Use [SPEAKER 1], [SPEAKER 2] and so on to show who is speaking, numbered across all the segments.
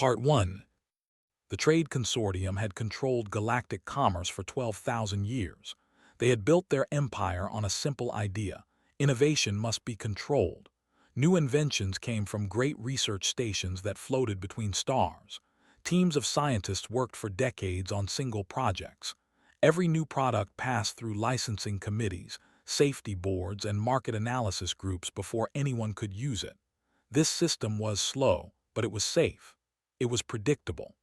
[SPEAKER 1] Part 1. The Trade Consortium had controlled galactic commerce for 12,000 years. They had built their empire on a simple idea: innovation must be controlled. New inventions came from great research stations that floated between stars. Teams of scientists worked for decades on single projects. Every new product passed through licensing committees, safety boards, and market analysis groups before anyone could use it. This system was slow, but it was safe. It was predictable.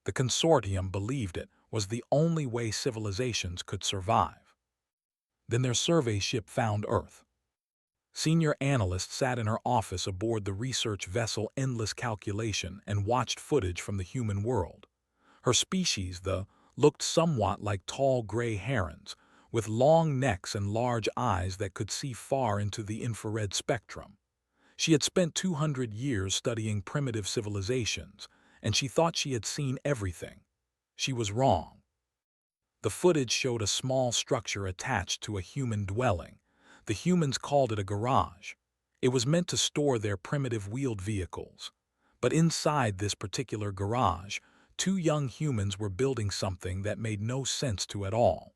[SPEAKER 1] The consortium believed it was the only way civilizations could survive. Then their survey ship found Earth. Senior analysts sat in her office aboard the research vessel Endless Calculation and watched footage from the human world. Her species, looked somewhat like tall gray herons, with long necks and large eyes that could see far into the infrared spectrum. She had spent 200 years studying primitive civilizations, and she thought she had seen everything. She was wrong. The footage showed a small structure attached to a human dwelling. The humans called it a garage. It was meant to store their primitive wheeled vehicles. But inside this particular garage, two young humans were building something that made no sense to at all.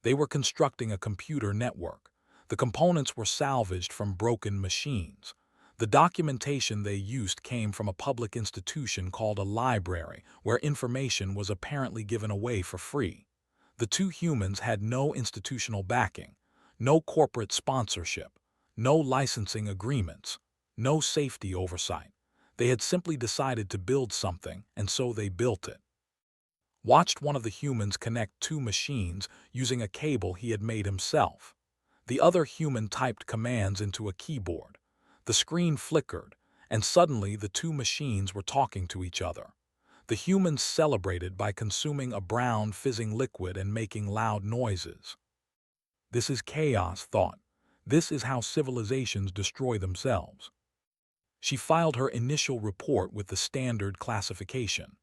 [SPEAKER 1] They were constructing a computer network. The components were salvaged from broken machines. The documentation they used came from a public institution called a library, where information was apparently given away for free. The two humans had no institutional backing, no corporate sponsorship, no licensing agreements, no safety oversight. They had simply decided to build something, and so they built it. Watched one of the humans connect two machines using a cable he had made himself. The other human typed commands into a keyboard. The screen flickered, and suddenly the two machines were talking to each other. The humans celebrated by consuming a brown fizzing liquid and making loud noises. This is chaos, thought. This is how civilizations destroy themselves. She filed her initial report with the standard classification.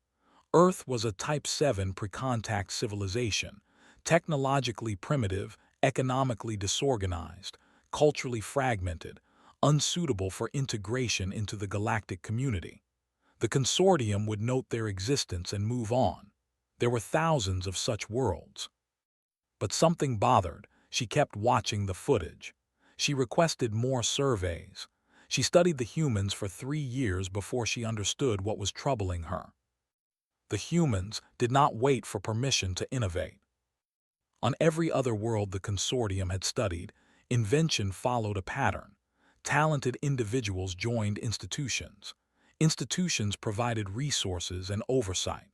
[SPEAKER 1] Earth was a Type 7 pre-contact civilization, technologically primitive, economically disorganized, culturally fragmented, unsuitable for integration into the galactic community. The consortium would note their existence and move on. There were thousands of such worlds. But something bothered. She kept watching the footage. She requested more surveys. She studied the humans for 3 years before she understood what was troubling her. The humans did not wait for permission to innovate. On every other world the consortium had studied, invention followed a pattern. Talented individuals joined institutions. Institutions provided resources and oversight.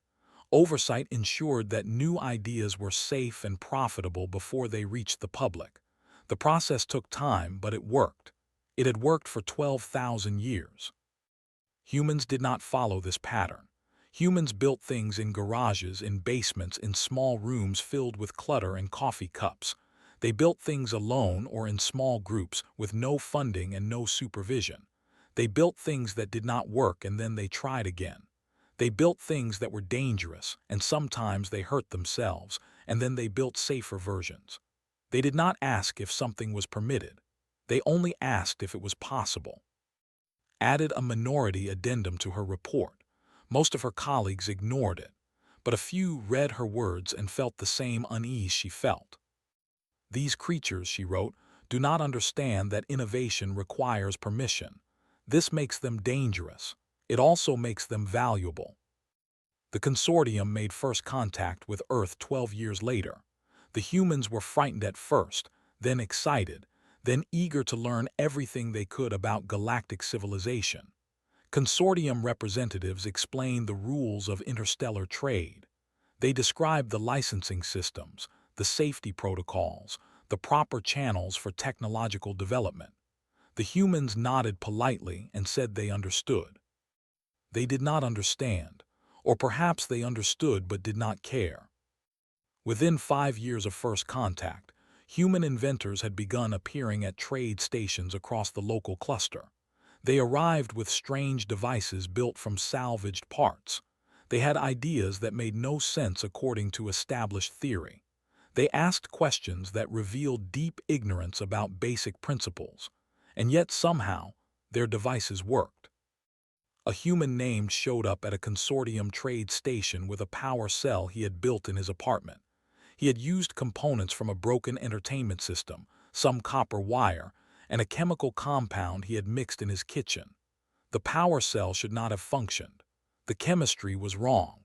[SPEAKER 1] Oversight ensured that new ideas were safe and profitable before they reached the public. The process took time, but it worked. It had worked for 12,000 years. Humans did not follow this pattern. Humans built things in garages, in basements, in small rooms filled with clutter and coffee cups. They built things alone or in small groups with no funding and no supervision. They built things that did not work and then they tried again. They built things that were dangerous and sometimes they hurt themselves, and then they built safer versions. They did not ask if something was permitted. They only asked if it was possible. Added a minority addendum to her report. Most of her colleagues ignored it, but a few read her words and felt the same unease she felt. These creatures, she wrote, do not understand that innovation requires permission. This makes them dangerous. It also makes them valuable. The consortium made first contact with Earth 12 years later. The humans were frightened at first, then excited, then eager to learn everything they could about galactic civilization. Consortium representatives explained the rules of interstellar trade. They described the licensing systems, the safety protocols, the proper channels for technological development. The humans nodded politely and said they understood. They did not understand, or perhaps they understood but did not care. Within 5 years of first contact, human inventors had begun appearing at trade stations across the local cluster. They arrived with strange devices built from salvaged parts. They had ideas that made no sense according to established theory. They asked questions that revealed deep ignorance about basic principles, and yet somehow their devices worked. A human named showed up at a consortium trade station with a power cell he had built in his apartment. He had used components from a broken entertainment system, some copper wire, and a chemical compound he had mixed in his kitchen. The power cell should not have functioned. The chemistry was wrong.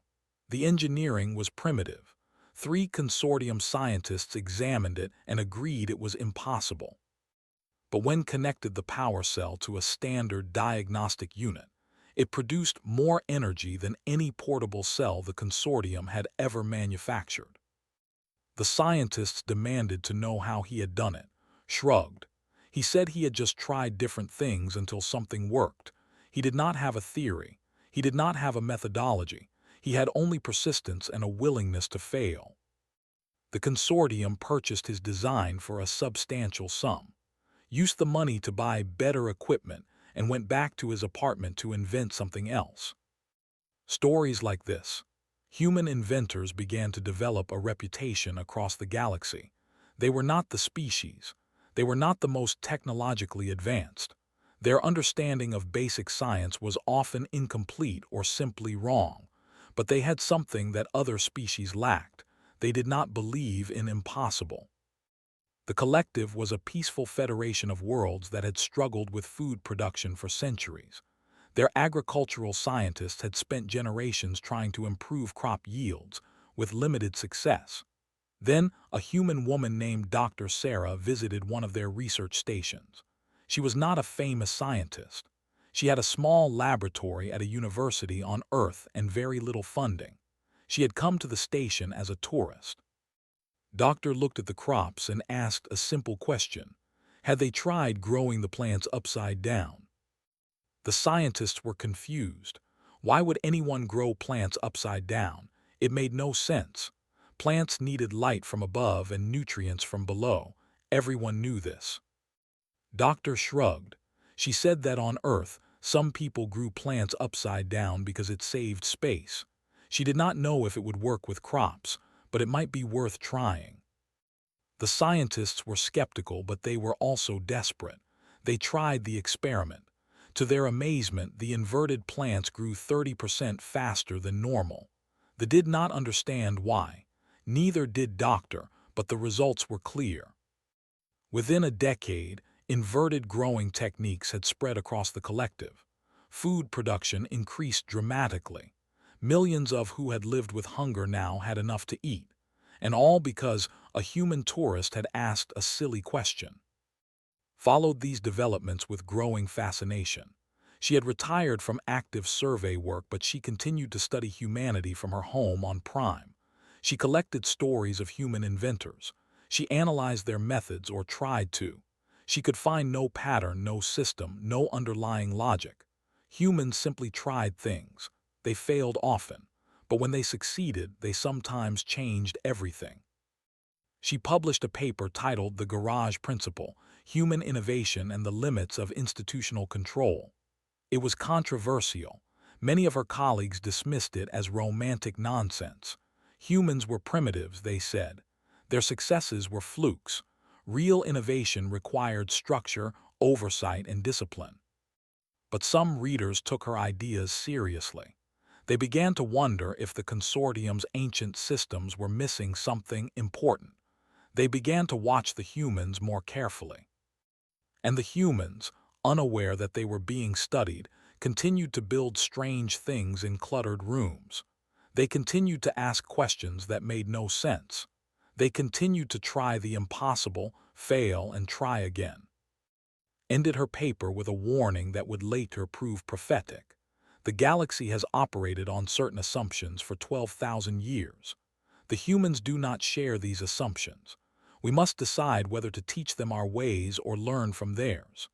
[SPEAKER 1] The engineering was primitive. 3 consortium scientists examined it and agreed it was impossible. But when connected the power cell to a standard diagnostic unit, it produced more energy than any portable cell the consortium had ever manufactured. The scientists demanded to know how he had done it, shrugged. He said he had just tried different things until something worked. He did not have a theory. He did not have a methodology. He had only persistence and a willingness to fail. The consortium purchased his design for a substantial sum, used the money to buy better equipment, and went back to his apartment to invent something else. Stories like this. Human inventors began to develop a reputation across the galaxy. They were not the species. They were not the most technologically advanced. Their understanding of basic science was often incomplete or simply wrong. But they had something that other species lacked. They did not believe in impossible. The collective was a peaceful federation of worlds that had struggled with food production for centuries. Their agricultural scientists had spent generations trying to improve crop yields, with limited success. Then, a human woman named Dr. Sarah visited one of their research stations. She was not a famous scientist. She had a small laboratory at a university on Earth and very little funding. She had come to the station as a tourist. Doctor looked at the crops and asked a simple question. Had they tried growing the plants upside down? The scientists were confused. Why would anyone grow plants upside down? It made no sense. Plants needed light from above and nutrients from below. Everyone knew this. Doctor shrugged. She said that on Earth, some people grew plants upside down because it saved space. She did not know if it would work with crops, but it might be worth trying. The scientists were skeptical, but they were also desperate. They tried the experiment. To their amazement, the inverted plants grew 30% faster than normal. They did not understand why. Neither did Doctor, but the results were clear. Within a decade, inverted growing techniques had spread across the collective. Food production increased dramatically. Millions of who had lived with hunger now had enough to eat, and all because a human tourist had asked a silly question. Followed these developments with growing fascination. She had retired from active survey work, but she continued to study humanity from her home on Prime. She collected stories of human inventors. She analyzed their methods, or tried to. She could find no pattern, no system, no underlying logic. Humans simply tried things. They failed often, but when they succeeded, they sometimes changed everything. She published a paper titled The Garage Principle: Human Innovation and the Limits of Institutional Control. It was controversial. Many of her colleagues dismissed it as romantic nonsense. Humans were primitives, they said. Their successes were flukes. Real innovation required structure, oversight, and discipline. But some readers took her ideas seriously. They began to wonder if the consortium's ancient systems were missing something important. They began to watch the humans more carefully. And the humans, unaware that they were being studied, continued to build strange things in cluttered rooms. They continued to ask questions that made no sense. They continued to try the impossible, fail, and try again. Ended her paper with a warning that would later prove prophetic. The galaxy has operated on certain assumptions for 12,000 years. The humans do not share these assumptions. We must decide whether to teach them our ways or learn from theirs.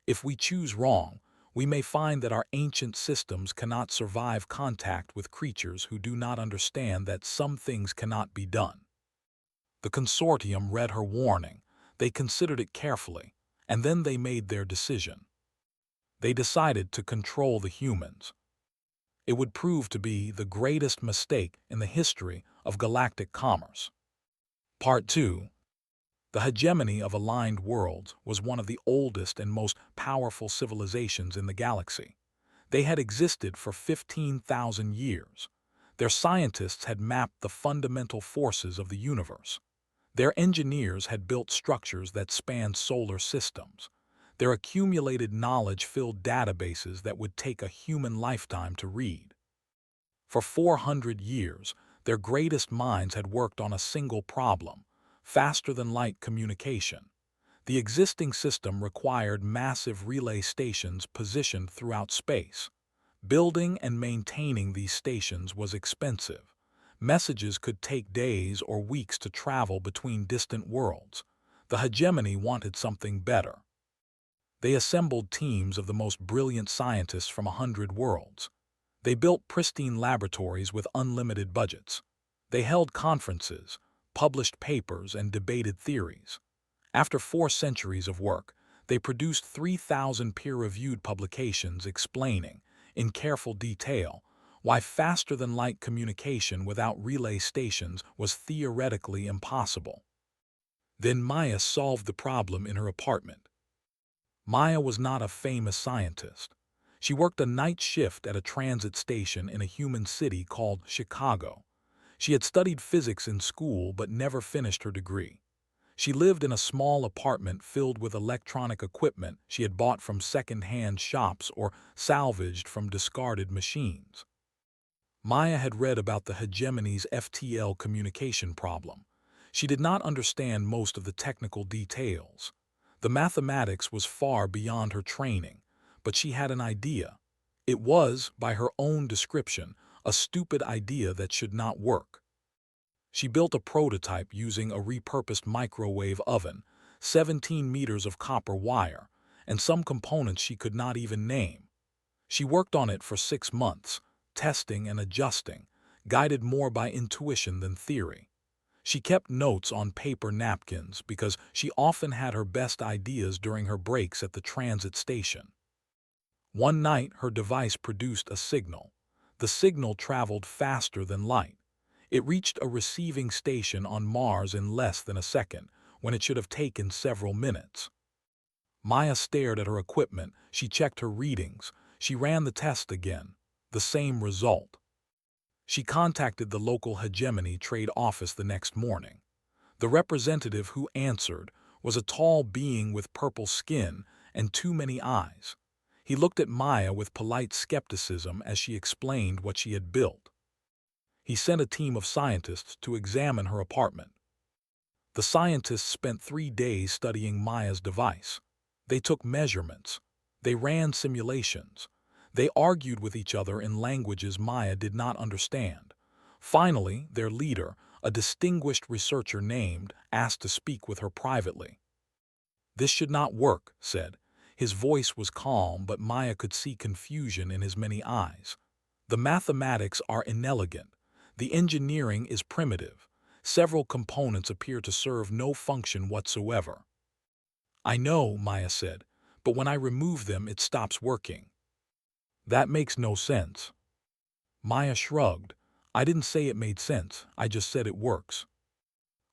[SPEAKER 1] If we choose wrong, we may find that our ancient systems cannot survive contact with creatures who do not understand that some things cannot be done. The consortium read her warning. They considered it carefully, and then they made their decision. They decided to control the humans. It would prove to be the greatest mistake in the history of galactic commerce. Part 2. The hegemony of aligned worlds was one of the oldest and most powerful civilizations in the galaxy. They had existed for 15,000 years. Their scientists had mapped the fundamental forces of the universe. Their engineers had built structures that spanned solar systems. Their accumulated knowledge filled databases that would take a human lifetime to read. For 400 years, their greatest minds had worked on a single problem: faster-than-light communication. The existing system required massive relay stations positioned throughout space. Building and maintaining these stations was expensive. Messages could take days or weeks to travel between distant worlds. The hegemony wanted something better. They assembled teams of the most brilliant scientists from 100 worlds. They built pristine laboratories with unlimited budgets. They held conferences, published papers, and debated theories. After 4 centuries of work, they produced 3,000 peer-reviewed publications explaining, in careful detail, why faster-than-light communication without relay stations was theoretically impossible. Then Maya solved the problem in her apartment. Maya was not a famous scientist. She worked a night shift at a transit station in a human city called Chicago. She had studied physics in school but never finished her degree. She lived in a small apartment filled with electronic equipment she had bought from second-hand shops or salvaged from discarded machines. Maya had read about the hegemony's FTL communication problem. She did not understand most of the technical details. The mathematics was far beyond her training, but she had an idea. It was, by her own description, a stupid idea that should not work. She built a prototype using a repurposed microwave oven, 17 meters of copper wire, and some components she could not even name. She worked on it for 6 months, testing and adjusting, guided more by intuition than theory. She kept notes on paper napkins because she often had her best ideas during her breaks at the transit station. One night, her device produced a signal. The signal traveled faster than light. It reached a receiving station on Mars in less than a second, when it should have taken several minutes. Maya stared at her equipment. She checked her readings. She ran the test again. The same result. She contacted the local hegemony trade office the next morning. The representative who answered was a tall being with purple skin and too many eyes. He looked at Maya with polite skepticism as she explained what she had built. He sent a team of scientists to examine her apartment. The scientists spent 3 days studying Maya's device. They took measurements. They ran simulations. They argued with each other in languages Maya did not understand. Finally, their leader, a distinguished researcher named, asked to speak with her privately. "This should not work," said. His voice was calm, but Maya could see confusion in his many eyes. "The mathematics are inelegant. The engineering is primitive. Several components appear to serve no function whatsoever." "I know," Maya said, "but when I remove them, it stops working." "That makes no sense." Maya shrugged. "I didn't say it made sense. I just said it works."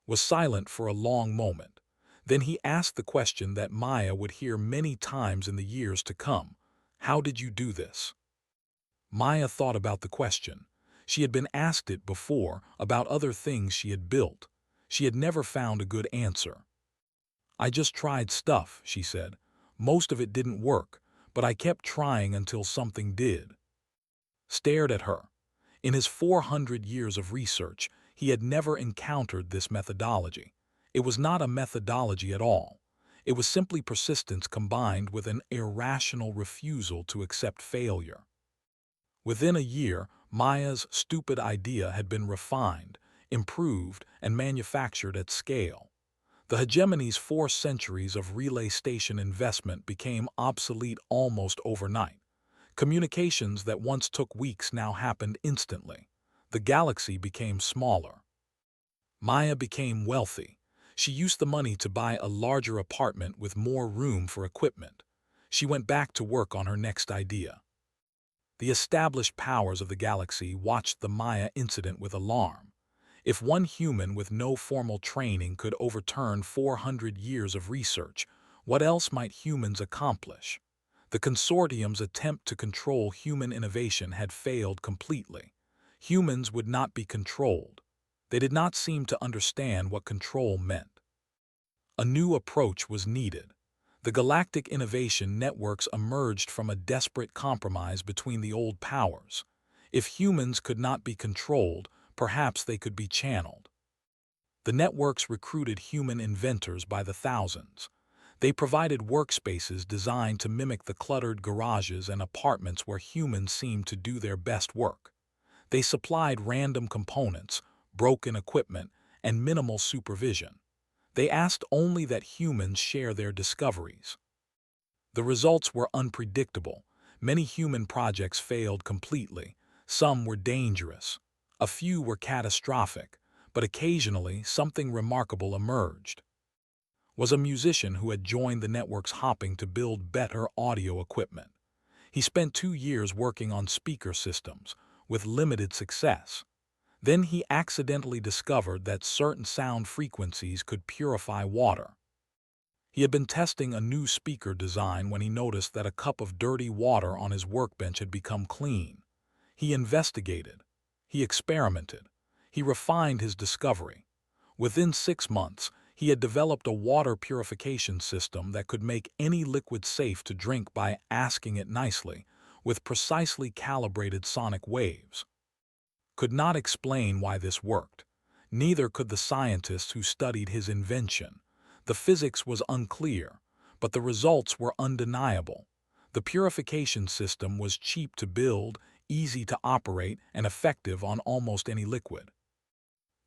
[SPEAKER 1] Was silent for a long moment. Then he asked the question that Maya would hear many times in the years to come. "How did you do this?" Maya thought about the question. She had been asked it before about other things she had built. She had never found a good answer. "I just tried stuff," she said. "Most of it didn't work, but I kept trying until something did." Stared at her. In his 400 years of research, he had never encountered this methodology. It was not a methodology at all. It was simply persistence combined with an irrational refusal to accept failure. Within a year, Maya's stupid idea had been refined, improved, and manufactured at scale. The hegemony's 4 centuries of relay station investment became obsolete almost overnight. Communications that once took weeks now happened instantly. The galaxy became smaller. Maya became wealthy. She used the money to buy a larger apartment with more room for equipment. She went back to work on her next idea. The established powers of the galaxy watched the Maya incident with alarm. If one human with no formal training could overturn 400 years of research, what else might humans accomplish? The consortium's attempt to control human innovation had failed completely. Humans would not be controlled. They did not seem to understand what control meant. A new approach was needed. The galactic innovation networks emerged from a desperate compromise between the old powers. If humans could not be controlled, perhaps they could be channeled. The networks recruited human inventors by the thousands. They provided workspaces designed to mimic the cluttered garages and apartments where humans seemed to do their best work. They supplied random components, broken equipment, and minimal supervision. They asked only that humans share their discoveries. The results were unpredictable. Many human projects failed completely. Some were dangerous. A few were catastrophic, but occasionally something remarkable emerged. Was a musician who had joined the network's hopping to build better audio equipment. He spent 2 years working on speaker systems, with limited success. Then he accidentally discovered that certain sound frequencies could purify water. He had been testing a new speaker design when he noticed that a cup of dirty water on his workbench had become clean. He investigated. He experimented. He refined his discovery. Within 6 months, he had developed a water purification system that could make any liquid safe to drink by asking it nicely, with precisely calibrated sonic waves. Could not explain why this worked. Neither could the scientists who studied his invention. The physics was unclear, but the results were undeniable. The purification system was cheap to build, easy to operate, and effective on almost any liquid.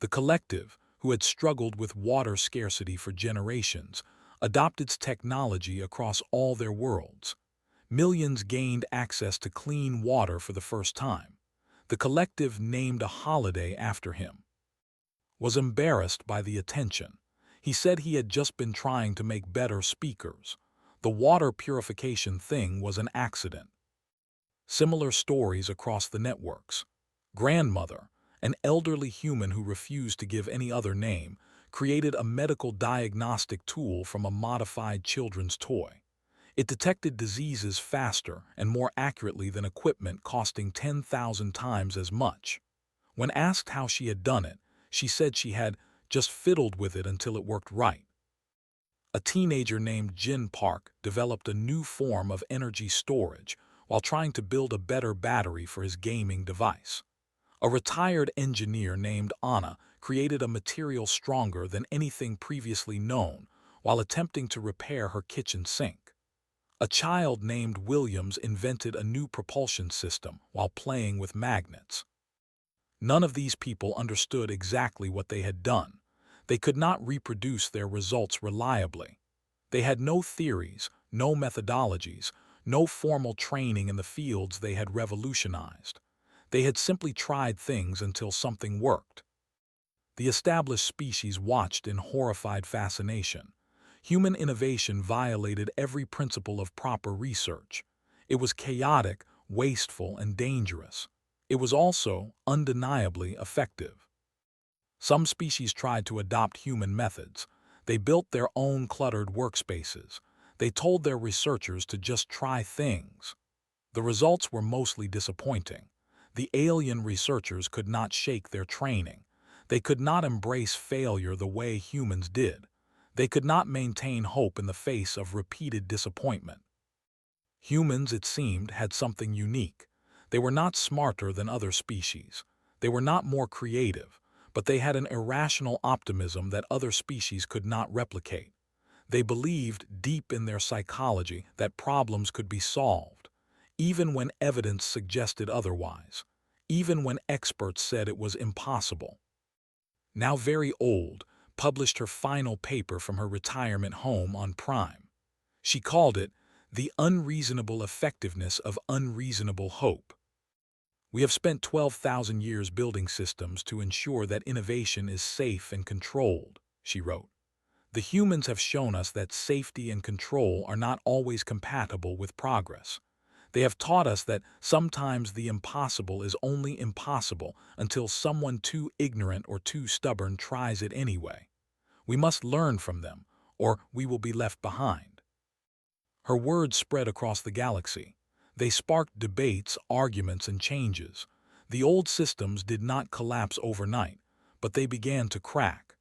[SPEAKER 1] The collective, who had struggled with water scarcity for generations, adopted its technology across all their worlds. Millions gained access to clean water for the first time. The collective named a holiday after him. Was embarrassed by the attention. He said he had just been trying to make better speakers. The water purification thing was an accident. Similar stories across the networks. Grandmother, an elderly human who refused to give any other name, created a medical diagnostic tool from a modified children's toy. It detected diseases faster and more accurately than equipment costing 10,000 times as much. When asked how she had done it, she said she had just fiddled with it until it worked right. A teenager named Jin Park developed a new form of energy storage while trying to build a better battery for his gaming device. A retired engineer named Anna created a material stronger than anything previously known while attempting to repair her kitchen sink. A child named Williams invented a new propulsion system while playing with magnets. None of these people understood exactly what they had done. They could not reproduce their results reliably. They had no theories, no methodologies, no formal training in the fields they had revolutionized. They had simply tried things until something worked. The established species watched in horrified fascination. Human innovation violated every principle of proper research. It was chaotic, wasteful, and dangerous. It was also undeniably effective. Some species tried to adopt human methods. They built their own cluttered workspaces. They told their researchers to just try things. The results were mostly disappointing. The alien researchers could not shake their training. They could not embrace failure the way humans did. They could not maintain hope in the face of repeated disappointment. Humans, it seemed, had something unique. They were not smarter than other species. They were not more creative, but they had an irrational optimism that other species could not replicate. They believed deep in their psychology that problems could be solved, even when evidence suggested otherwise, even when experts said it was impossible. Now very old, published her final paper from her retirement home on Prime. She called it The Unreasonable Effectiveness of Unreasonable Hope. We have spent 12,000 years building systems to ensure that innovation is safe and controlled, she wrote. The humans have shown us that safety and control are not always compatible with progress. They have taught us that sometimes the impossible is only impossible until someone too ignorant or too stubborn tries it anyway. We must learn from them, or we will be left behind. Her words spread across the galaxy. They sparked debates, arguments, and changes. The old systems did not collapse overnight, but they began to crack.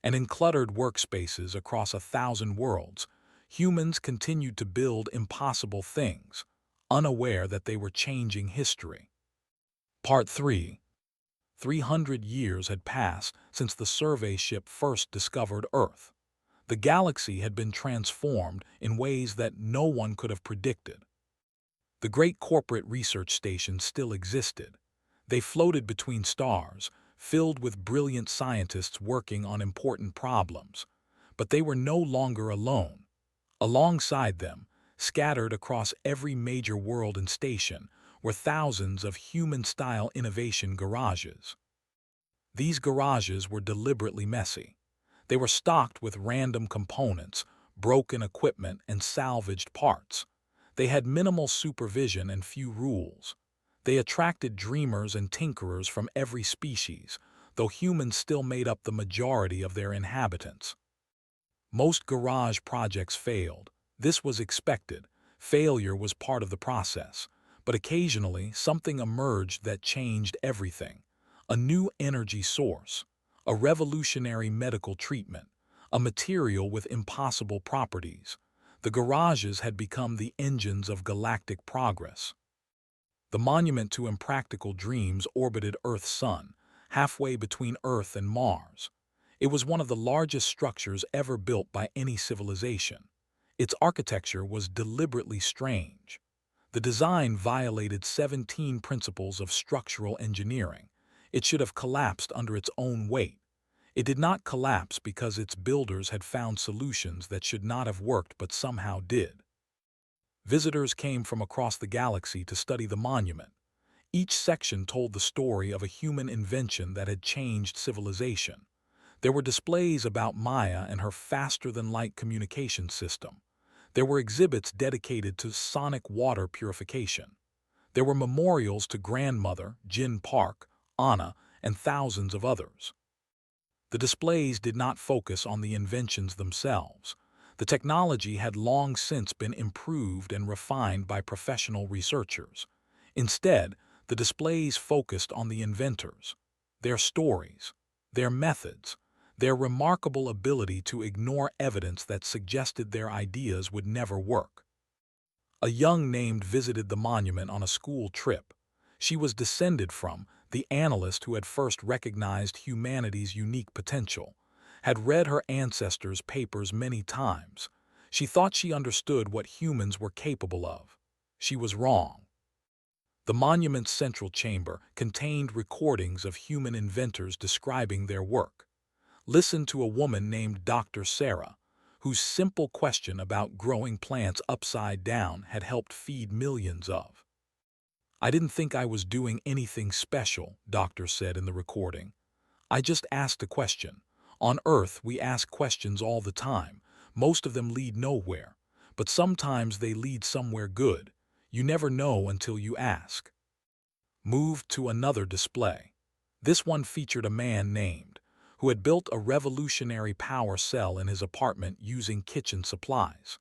[SPEAKER 1] And in cluttered workspaces across 1,000 worlds, humans continued to build impossible things, unaware that they were changing history. Part 3. 300 years had passed since the survey ship first discovered Earth. The galaxy had been transformed in ways that no one could have predicted. The great corporate research stations still existed. They floated between stars, filled with brilliant scientists working on important problems. But they were no longer alone. Alongside them, scattered across every major world and station, were thousands of human-style innovation garages. These garages were deliberately messy. They were stocked with random components, broken equipment, and salvaged parts. They had minimal supervision and few rules. They attracted dreamers and tinkerers from every species, though humans still made up the majority of their inhabitants. Most garage projects failed. This was expected. Failure was part of the process. But occasionally, something emerged that changed everything. A new energy source, a revolutionary medical treatment, a material with impossible properties. The garages had become the engines of galactic progress. The monument to impractical dreams orbited Earth's sun, halfway between Earth and Mars. It was one of the largest structures ever built by any civilization. Its architecture was deliberately strange. The design violated 17 principles of structural engineering. It should have collapsed under its own weight. It did not collapse because its builders had found solutions that should not have worked but somehow did. Visitors came from across the galaxy to study the monument. Each section told the story of a human invention that had changed civilization. There were displays about Maya and her faster-than-light communication system. There were exhibits dedicated to sonic water purification. There were memorials to Grandmother, Jin Park, Anna, and thousands of others. The displays did not focus on the inventions themselves. The technology had long since been improved and refined by professional researchers. Instead, the displays focused on the inventors, their stories, their methods, their remarkable ability to ignore evidence that suggested their ideas would never work. A young named visited the monument on a school trip. She was descended from the analyst who had first recognized humanity's unique potential, had read her ancestors' papers many times. She thought she understood what humans were capable of. She was wrong. The monument's central chamber contained recordings of human inventors describing their work. Listen to a woman named Dr. Sarah, whose simple question about growing plants upside down had helped feed millions of. "I didn't think I was doing anything special," Doctor said in the recording. "I just asked a question. On Earth, we ask questions all the time. Most of them lead nowhere, but sometimes they lead somewhere good. You never know until you ask." Moved to another display. This one featured a man named, who had built a revolutionary power cell in his apartment using kitchen supplies.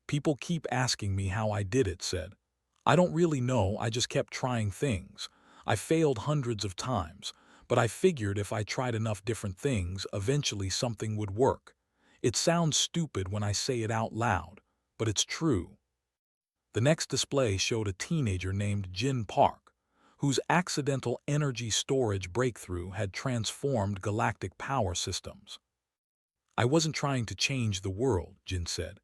[SPEAKER 1] "People keep asking me how I did it," said. "I don't really know, I just kept trying things. I failed hundreds of times, but I figured if I tried enough different things, eventually something would work. It sounds stupid when I say it out loud, but it's true." The next display showed a teenager named Jin Park, whose accidental energy storage breakthrough had transformed galactic power systems. "I wasn't trying to change the world," Jin said.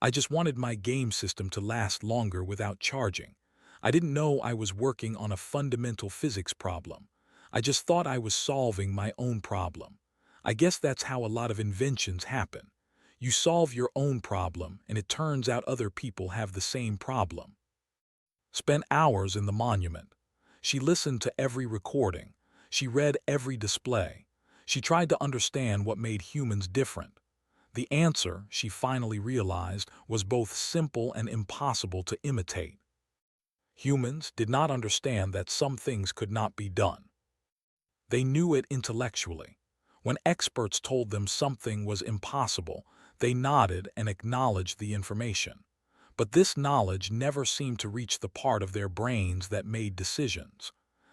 [SPEAKER 1] "I just wanted my game system to last longer without charging. I didn't know I was working on a fundamental physics problem. I just thought I was solving my own problem. I guess that's how a lot of inventions happen. You solve your own problem, and it turns out other people have the same problem." Spent hours in the monument. She listened to every recording. She read every display. She tried to understand what made humans different. The answer, she finally realized, was both simple and impossible to imitate. Humans did not understand that some things could not be done. They knew it intellectually. When experts told them something was impossible, They nodded and acknowledged the information. But this knowledge never seemed to reach the part of their brains that made decisions.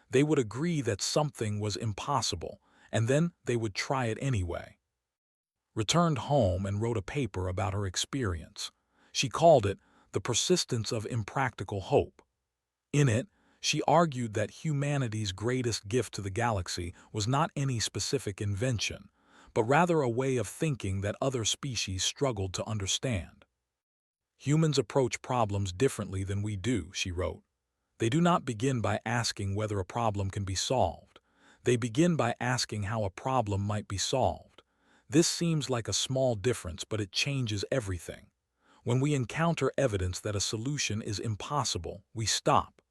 [SPEAKER 1] They would agree that something was impossible, and then they would try it anyway. Returned home and wrote a paper about her experience. She called it The Persistence of Impractical Hope. In it, she argued that humanity's greatest gift to the galaxy was not any specific invention, but rather a way of thinking that other species struggled to understand. Humans approach problems differently than we do, she wrote. They do not begin by asking whether a problem can be solved. They begin by asking how a problem might be solved. This seems like a small difference, but it changes everything. When we encounter evidence that a solution is impossible, we stop.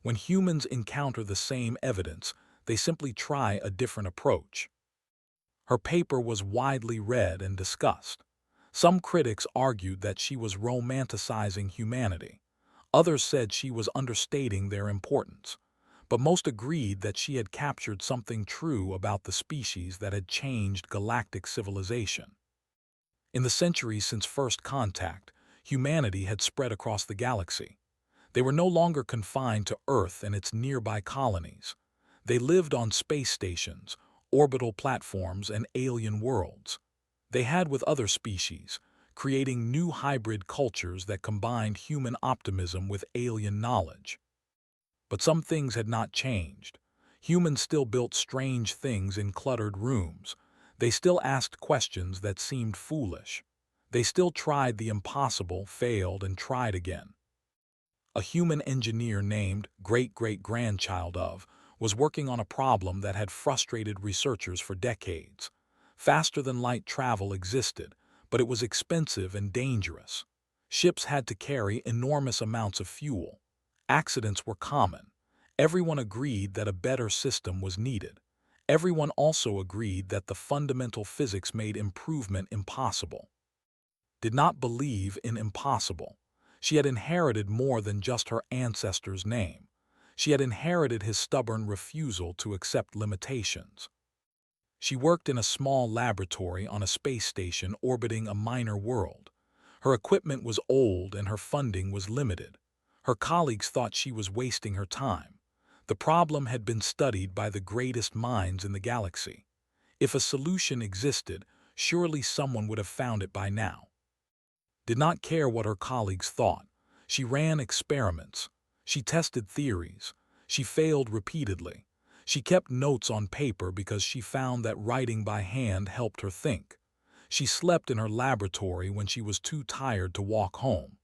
[SPEAKER 1] When humans encounter the same evidence, they simply try a different approach. Her paper was widely read and discussed. Some critics argued that she was romanticizing humanity. Others said she was understating their importance. But most agreed that she had captured something true about the species that had changed galactic civilization. In the centuries since first contact, humanity had spread across the galaxy. They were no longer confined to Earth and its nearby colonies. They lived on space stations, orbital platforms, and alien worlds. They had with other species, creating new hybrid cultures that combined human optimism with alien knowledge. But some things had not changed. Humans still built strange things in cluttered rooms. They still asked questions that seemed foolish. They still tried the impossible, failed, and tried again. A human engineer named great-great-grandchild of was working on a problem that had frustrated researchers for decades. Faster-than-light travel existed, but it was expensive and dangerous. Ships had to carry enormous amounts of fuel. Accidents were common. Everyone agreed that a better system was needed. Everyone also agreed that the fundamental physics made improvement impossible. Did not believe in impossible. She had inherited more than just her ancestor's name. She had inherited his stubborn refusal to accept limitations. She worked in a small laboratory on a space station orbiting a minor world. Her equipment was old and her funding was limited. Her colleagues thought she was wasting her time. The problem had been studied by the greatest minds in the galaxy. If a solution existed, surely someone would have found it by now. Did not care what her colleagues thought. She ran experiments. She tested theories. She failed repeatedly. She kept notes on paper because she found that writing by hand helped her think. She slept in her laboratory when she was too tired to walk home.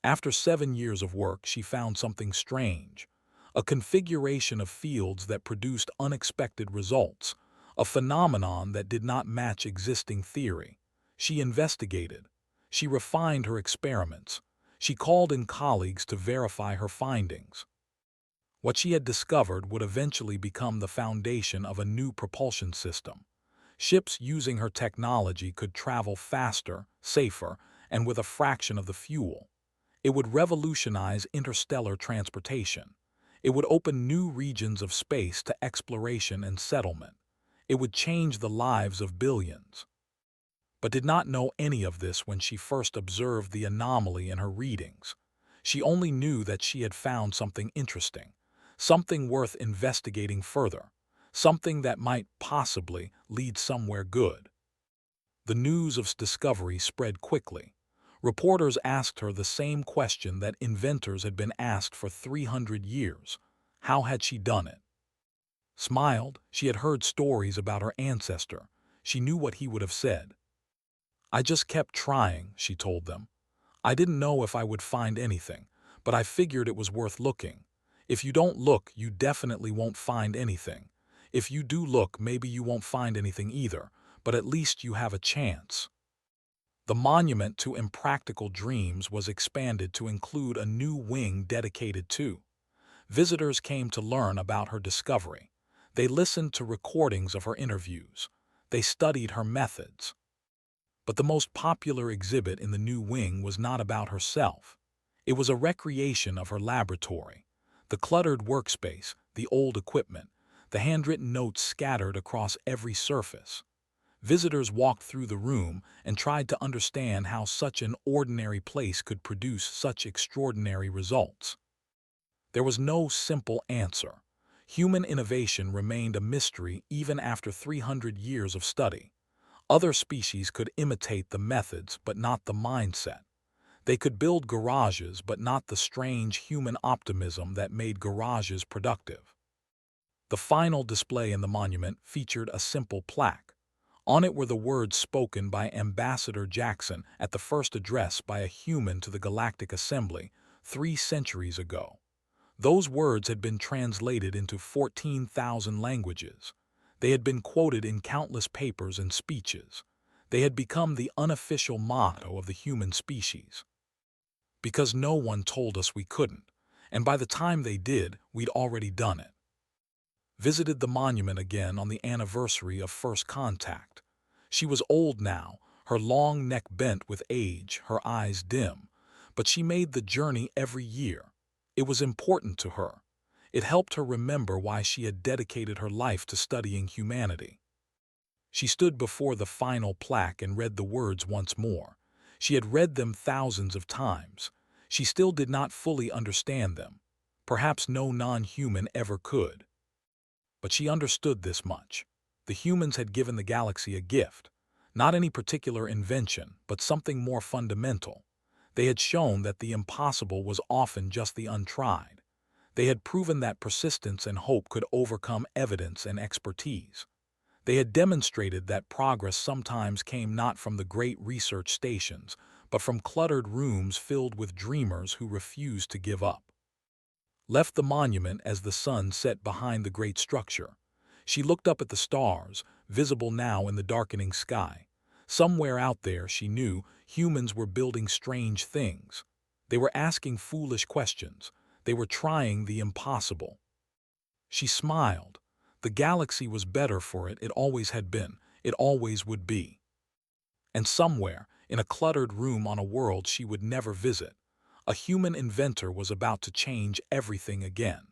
[SPEAKER 1] After 7 years of work, she found something strange. A configuration of fields that produced unexpected results. A phenomenon that did not match existing theory. She investigated. She refined her experiments. She called in colleagues to verify her findings. What she had discovered would eventually become the foundation of a new propulsion system. Ships using her technology could travel faster, safer, and with a fraction of the fuel. It would revolutionize interstellar transportation. It would open new regions of space to exploration and settlement. It would change the lives of billions. But did not know any of this when she first observed the anomaly in her readings. She only knew that she had found something interesting, something worth investigating further, something that might possibly lead somewhere good. The news of discovery spread quickly. Reporters asked her the same question that inventors had been asked for 300 years. How had she done it? Smiled, she had heard stories about her ancestor. She knew what he would have said. I just kept trying, she told them. I didn't know if I would find anything, but I figured it was worth looking. If you don't look, you definitely won't find anything. If you do look, maybe you won't find anything either, but at least you have a chance. The monument to impractical dreams was expanded to include a new wing dedicated to. Visitors came to learn about her discovery. They listened to recordings of her interviews. They studied her methods. But the most popular exhibit in the new wing was not about herself. It was a recreation of her laboratory. The cluttered workspace, the old equipment, the handwritten notes scattered across every surface. Visitors walked through the room and tried to understand how such an ordinary place could produce such extraordinary results. There was no simple answer. Human innovation remained a mystery even after 300 years of study. Other species could imitate the methods but not the mindset. They could build garages but not the strange human optimism that made garages productive. The final display in the monument featured a simple plaque. On it were the words spoken by Ambassador Jackson at the first address by a human to the Galactic Assembly 3 centuries ago. Those words had been translated into 14,000 languages. They had been quoted in countless papers and speeches. They had become the unofficial motto of the human species. Because no one told us we couldn't, and by the time they did, we'd already done it. Visited the monument again on the anniversary of first contact. She was old now, her long neck bent with age, her eyes dim, but she made the journey every year. It was important to her. It helped her remember why she had dedicated her life to studying humanity. She stood before the final plaque and read the words once more. She had read them thousands of times. She still did not fully understand them. Perhaps no non-human ever could. But she understood this much. The humans had given the galaxy a gift. Not any particular invention, but something more fundamental. They had shown that the impossible was often just the untried. They had proven that persistence and hope could overcome evidence and expertise. They had demonstrated that progress sometimes came not from the great research stations, but from cluttered rooms filled with dreamers who refused to give up. Left the monument as the sun set behind the great structure. She looked up at the stars, visible now in the darkening sky. Somewhere out there, she knew, humans were building strange things. They were asking foolish questions. They were trying the impossible. She smiled. The galaxy was better for it. It always had been. It always would be. And somewhere, in a cluttered room on a world she would never visit, a human inventor was about to change everything again.